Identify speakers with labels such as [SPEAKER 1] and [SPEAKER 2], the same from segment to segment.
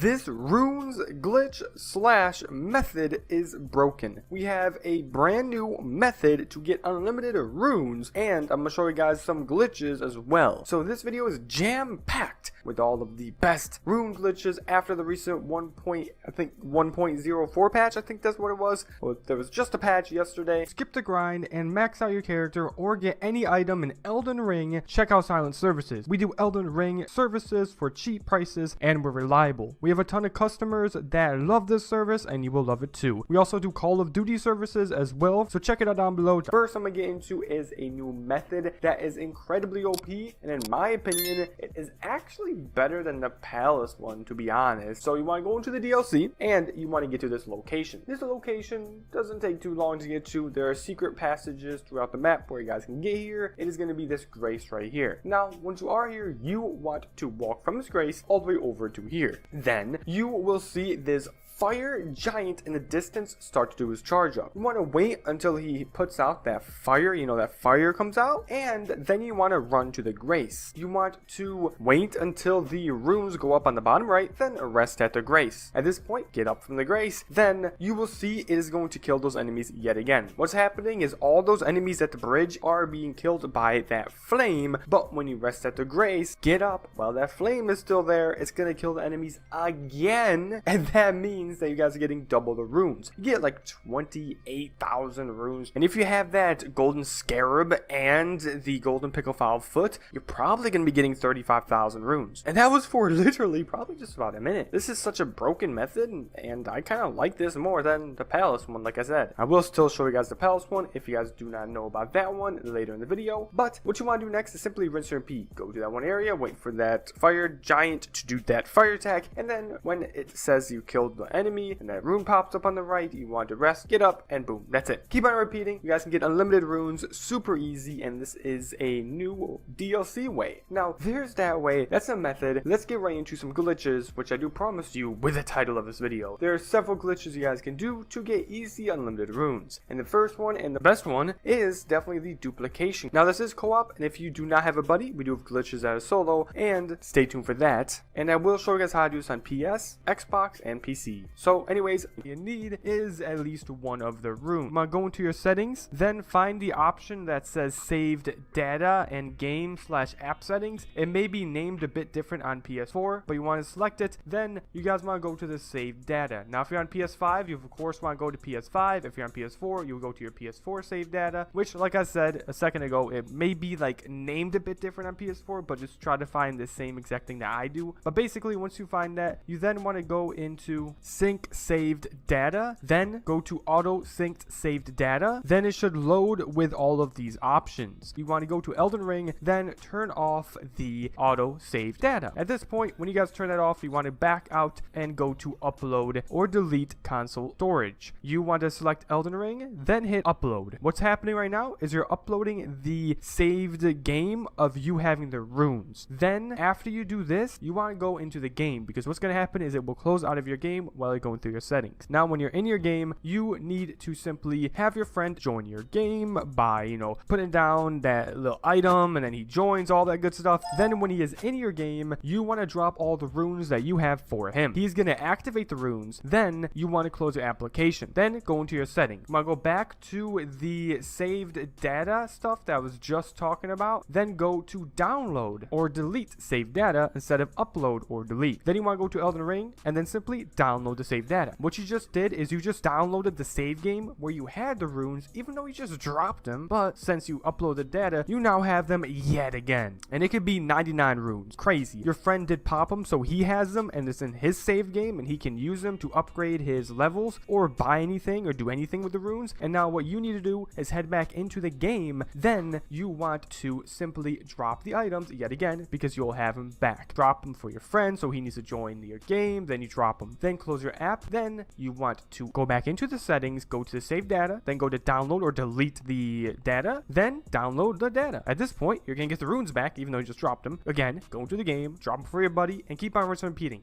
[SPEAKER 1] This runes glitch slash method is broken. We have a brand new method to get unlimited runes, and I'm gonna show you guys some glitches as well. So this video is jam-packed with all of the best rune glitches after the recent 1.04 patch. I think that's what it was. Well, there was just a patch yesterday. Skip the grind and max out your character or get any item in Elden Ring. Check out Silent Services. We do Elden Ring services for cheap prices and we're reliable. We have a ton of customers that love this service and you will love it too. We also do Call of Duty services as well, so check it out down below. First I'm gonna get into is a new method that is incredibly OP, and in my opinion it is actually better than the palace one, to be honest. So you want to go into the DLC and you want to get to this location. This location doesn't take too long to get to. There are secret passages throughout the map where you guys can get here. It is going to be this grace right here. Now once you are here, you want to walk from this grace all the way over to here. Then you will see this fire giant in the distance start to do his charge up. You want to wait until he puts out that fire, that fire comes out, and then you want to run to the grace. You want to wait until the runes go up on the bottom right, then rest at the grace. At this point, get up from the grace, then you will see it is going to kill those enemies yet again. What's happening is all those enemies at the bridge are being killed by that flame, but when you rest at the grace, get up while that flame is still there, it's going to kill the enemies again, and that means that you guys are getting double the runes. You get like 28,000 runes, and if you have that golden scarab and the golden picklefowl foot, you're probably going to be getting 35,000 runes, and that was for literally probably just about a minute. This is such a broken method, and I kind of like this more than the palace one. Like I said, I will still show you guys the palace one if you guys do not know about that one later in the video, but what you want to do next is simply rinse and repeat. Go to that one area, wait for that fire giant to do that fire attack, and then when it says you killed the enemy and that rune pops up on the right, you want to rest, get up, and boom, that's it. Keep on repeating. You guys can get unlimited runes super easy, and this is a new DLC way. Now there's that way, that's a method. Let's get right into some glitches, which I do promise you with the title of this video. There are several glitches you guys can do to get easy unlimited runes, and the first one and the best one is definitely the duplication. Now this is co-op, and if you do not have a buddy, we do have glitches that are solo, and stay tuned for that. And I will show you guys how to do this on PS, Xbox, and PC. So anyways, what you need is at least one of the runes. I'm gonna go into your settings, then find the option that says saved data and game/app settings. It may be named a bit different on PS4, but you want to select it. Then you guys want to go to the saved data. Now if you're on PS5, you of course want to go to PS5. If you're on PS4, you'll go to your PS4 saved data, which like I said a second ago, it may be like named a bit different on PS4, but just try to find the same exact thing that I do. But basically once you find that, you then want to go into sync saved data, then go to auto synced saved data. Then it should load with all of these options. You want to go to Elden Ring, then turn off the auto save data. At this point, when you guys turn that off, you want to back out and go to upload or delete console storage. You want to select Elden Ring, then hit upload. What's happening right now is you're uploading the saved game of you having the runes. Then after you do this, you want to go into the game, because what's going to happen is it will close out of your game while you're going through your settings. Now when you're in your game, you need to simply have your friend join your game by putting down that little item, and then he joins, all that good stuff. Then when he is in your game, you want to drop all the runes that you have for him. He's going to activate the runes. Then you want to close your application, then go into your settings. I'm going to go back to the saved data stuff that I was just talking about, then go to download or delete saved data instead of upload or delete. Then you want to go to Elden Ring and then simply download the saved data. What you just did is you just downloaded the save game where you had the runes, even though you just dropped them, but since you uploaded data, you now have them yet again, and it could be 99 runes. Crazy. Your friend did pop them, so he has them and it's in his save game, and he can use them to upgrade his levels or buy anything or do anything with the runes. And now what you need to do is head back into the game. Then you want to simply drop the items yet again, because you'll have them back. Drop them for your friend, so he needs to join your game. Then you drop them, then close your app. Then you want to go back into the settings, go to the save data, then go to download or delete the data, then download the data. At this point, you're gonna get the runes back, even though you just dropped them. Again, go into the game, drop them for your buddy, and keep on rinsing and repeating.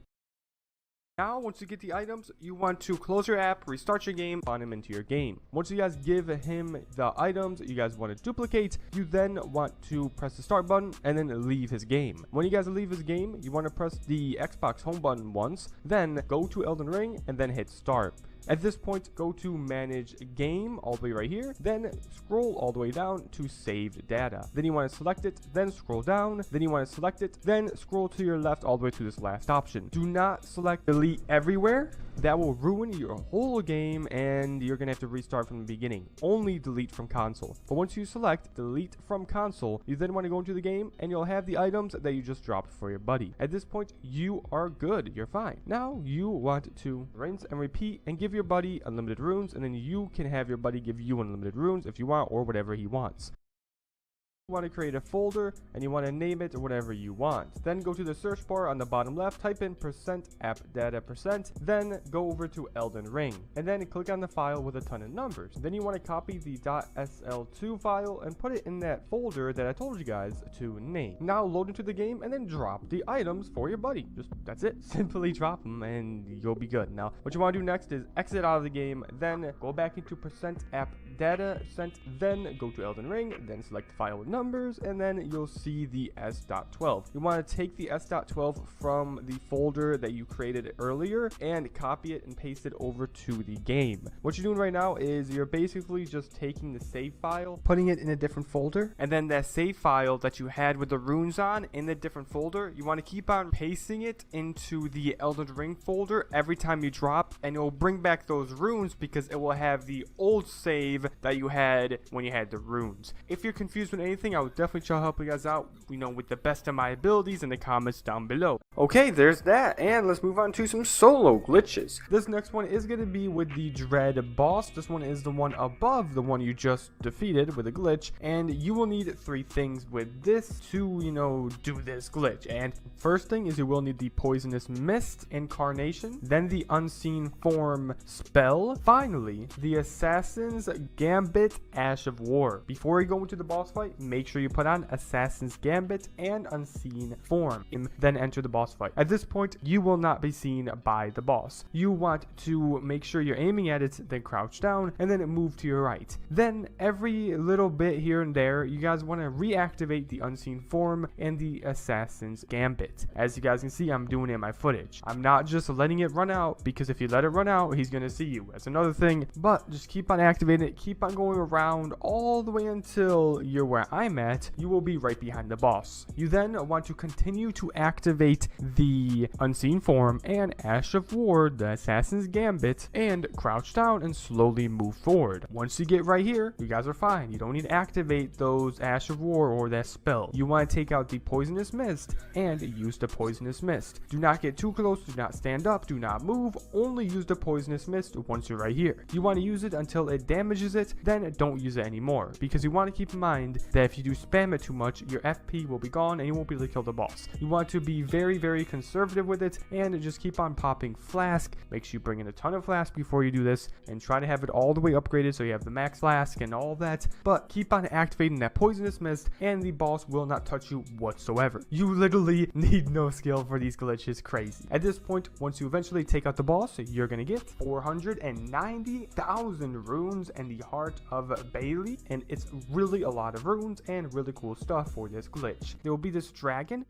[SPEAKER 1] Now, once you get the items, you want to close your app, restart your game, spawn him into your game. Once you guys give him the items you guys want to duplicate, you then want to press the start button and then leave his game. When you guys leave his game, you want to press the Xbox home button once, then go to Elden Ring and then hit start. At this point, go to manage game all the way right here, then scroll all the way down to save data. Then you want to select it, then scroll down, then you want to select it, then scroll to your left all the way to this last option. Do not select delete everywhere. That will ruin your whole game and you're gonna have to restart from the beginning. Only delete from console. But once you select delete from console, you then want to go into the game and you'll have the items that you just dropped for your buddy. At this point, you are good. You're fine. Now you want to rinse and repeat and give your buddy unlimited runes, and then you can have your buddy give you unlimited runes if you want, or whatever he wants. You want to create a folder and you want to name it or whatever you want. Then go to the search bar on the bottom left, type in %appdata%, then go over to Elden Ring and then click on the file with a ton of numbers. Then you want to copy the .sl2 file and put it in that folder that I told you guys to name. Now load into the game and then drop the items for your buddy. Just that's it. Simply drop them and you'll be good. Now what you want to do next is exit out of the game, then go back into %appdata%, then go to Elden Ring, then select the file with numbers, and then you'll see the s.12. You want to take the s.12 from the folder that you created earlier and copy it and paste it over to the game. What you're doing right now is you're basically just taking the save file, putting it in a different folder, and then that save file that you had with the runes on in the different folder, you want to keep on pasting it into the Elden Ring folder every time you drop, and it will bring back those runes because it will have the old save that you had when you had the runes. If you're confused with anything, I would definitely try to help you guys out, with the best of my abilities in the comments down below. Okay, there's that, and let's move on to some solo glitches. This next one is going to be with the Dread boss. This one is the one above the one you just defeated with a glitch, and you will need 3 things with this to, do this glitch. And first thing is you will need the Poisonous Mist incarnation, then the Unseen Form spell, finally the Assassin's Gambit Ash of War. Before you go into the boss fight, make sure you put on Assassin's Gambit and Unseen Form, and then enter the boss fight. At this point, you will not be seen by the boss. You want to make sure you're aiming at it, then crouch down, and then move to your right. Then every little bit here and there, you guys want to reactivate the Unseen Form and the Assassin's Gambit. As you guys can see, I'm doing it in my footage. I'm not just letting it run out, because if you let it run out, he's going to see you. That's another thing, but just keep on activating it, keep on going around all the way until you're where I'm at. You will be right behind the boss. You then want to continue to activate the Unseen Form and Ash of War, the Assassin's Gambit, and crouch down and slowly move forward. Once you get right here, you guys are fine. You don't need to activate those Ash of War or that spell. You want to take out the Poisonous Mist and use the Poisonous Mist. Do not get too close, do not stand up, do not move, only use the Poisonous Mist once you're right here. You want to use it until it damages it, then don't use it anymore, because you want to keep in mind that if you do spam it too much, your FP will be gone and you won't be able to kill the boss. You want to be very, very conservative with it and just keep on popping Flask. Make sure you bring in a ton of Flask before you do this and try to have it all the way upgraded so you have the max Flask and all that, but keep on activating that Poisonous Mist and the boss will not touch you whatsoever. You literally need no skill for these glitches. Crazy. At this point, once you eventually take out the boss, you're gonna get 490,000 runes and the Heart of Bailey, and it's really a lot of runes and really cool stuff for this glitch. There will be this dragon.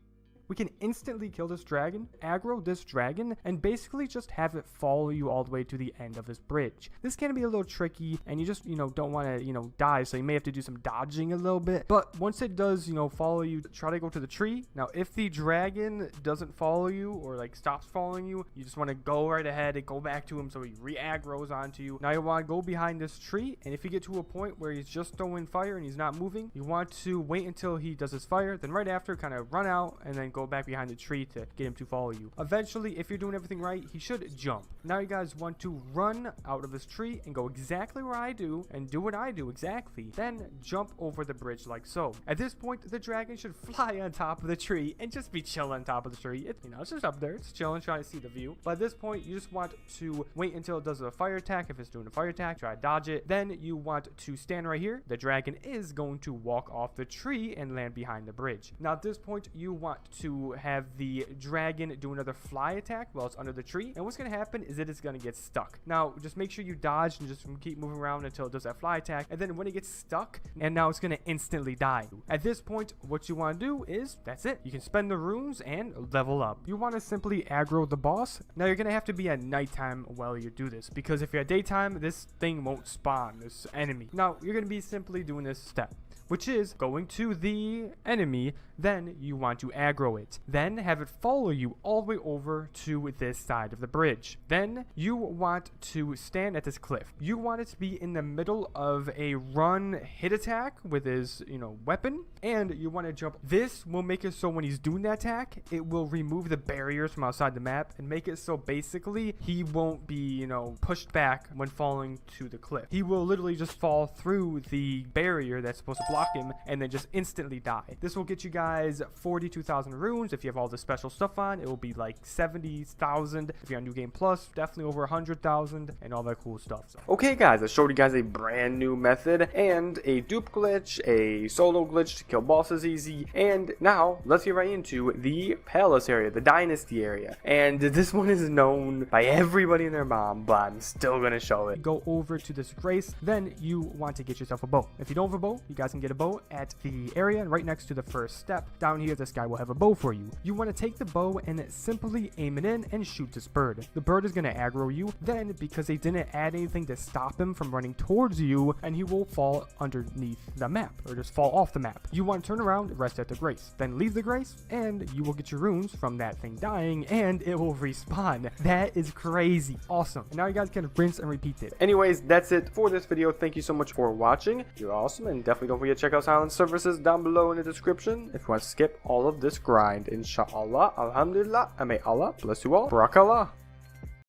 [SPEAKER 1] We can instantly kill this dragon, aggro this dragon, and basically just have it follow you all the way to the end of this bridge. This can be a little tricky, and you just, don't want to, die, so you may have to do some dodging a little bit. But once it does, follow you, try to go to the tree. Now, if the dragon doesn't follow you or, stops following you, you just want to go right ahead and go back to him so he re-aggroes onto you. Now, you want to go behind this tree, and if you get to a point where he's just throwing fire and he's not moving, you want to wait until he does his fire, then right after, kind of run out, and then go back behind the tree to get him to follow you. Eventually, if you're doing everything right, he should jump. Now you guys want to run out of this tree and go exactly where I do and do what I do exactly. Then jump over the bridge like so. At this point, the dragon should fly on top of the tree and just be chilling on top of the tree. It's just up there. It's chilling, trying to see the view. But at this point, you just want to wait until it does a fire attack. If it's doing a fire attack, try to dodge it. Then you want to stand right here. The dragon is going to walk off the tree and land behind the bridge. Now at this point, you want to to have the dragon do another fly attack while it's under the tree. And what's going to happen is it is going to get stuck. Now, just make sure you dodge and just keep moving around until it does that fly attack. And then when it gets stuck, and now it's going to instantly die. At this point, what you want to do is, that's it. You can spend the runes and level up. You want to simply aggro the boss. Now, you're going to have to be at nighttime while you do this, because if you're at daytime, this thing won't spawn, this enemy. Now, you're going to be simply doing this step, which is going to the enemy. Then you want to aggro it. Then have it follow you all the way over to this side of the bridge. Then you want to stand at this cliff. You want it to be in the middle of a run hit attack with his, weapon. And you want to jump. This will make it so when he's doing that attack, it will remove the barriers from outside the map and make it so basically he won't be, pushed back when falling to the cliff. He will literally just fall through the barrier that's supposed to block him and then just instantly die. This will get you guys 42,000 runes. If you have all the special stuff on, it will be like 70,000. If you're on New Game Plus, definitely over 100,000 and all that cool stuff. So. Okay guys, I showed you guys a brand new method and a dupe glitch, a solo glitch to kill bosses easy, and now let's get right into the palace area, the dynasty area. And this one is known by everybody and their mom, but I'm still gonna show it. Go over to this grace, then you want to get yourself a bow. If you don't have a bow, you guys can get a bow at the area right next to the first step. Down here, this guy will have a bow for you. You want to take the bow and simply aim it in and shoot this bird. The bird is going to aggro you. Then, because they didn't add anything to stop him from running towards you, and he will fall underneath the map, or just fall off the map. You want to turn around, rest at the grace. Then leave the grace, and you will get your runes from that thing dying, and it will respawn. That is crazy. Awesome. And now you guys can rinse and repeat it. Anyways, that's it for this video. Thank you so much for watching. You're awesome, and definitely don't forget to check out Silent Services down below in the description if you want to skip all of this grind. Inshallah, alhamdulillah, and may Allah bless you all. Barakallah.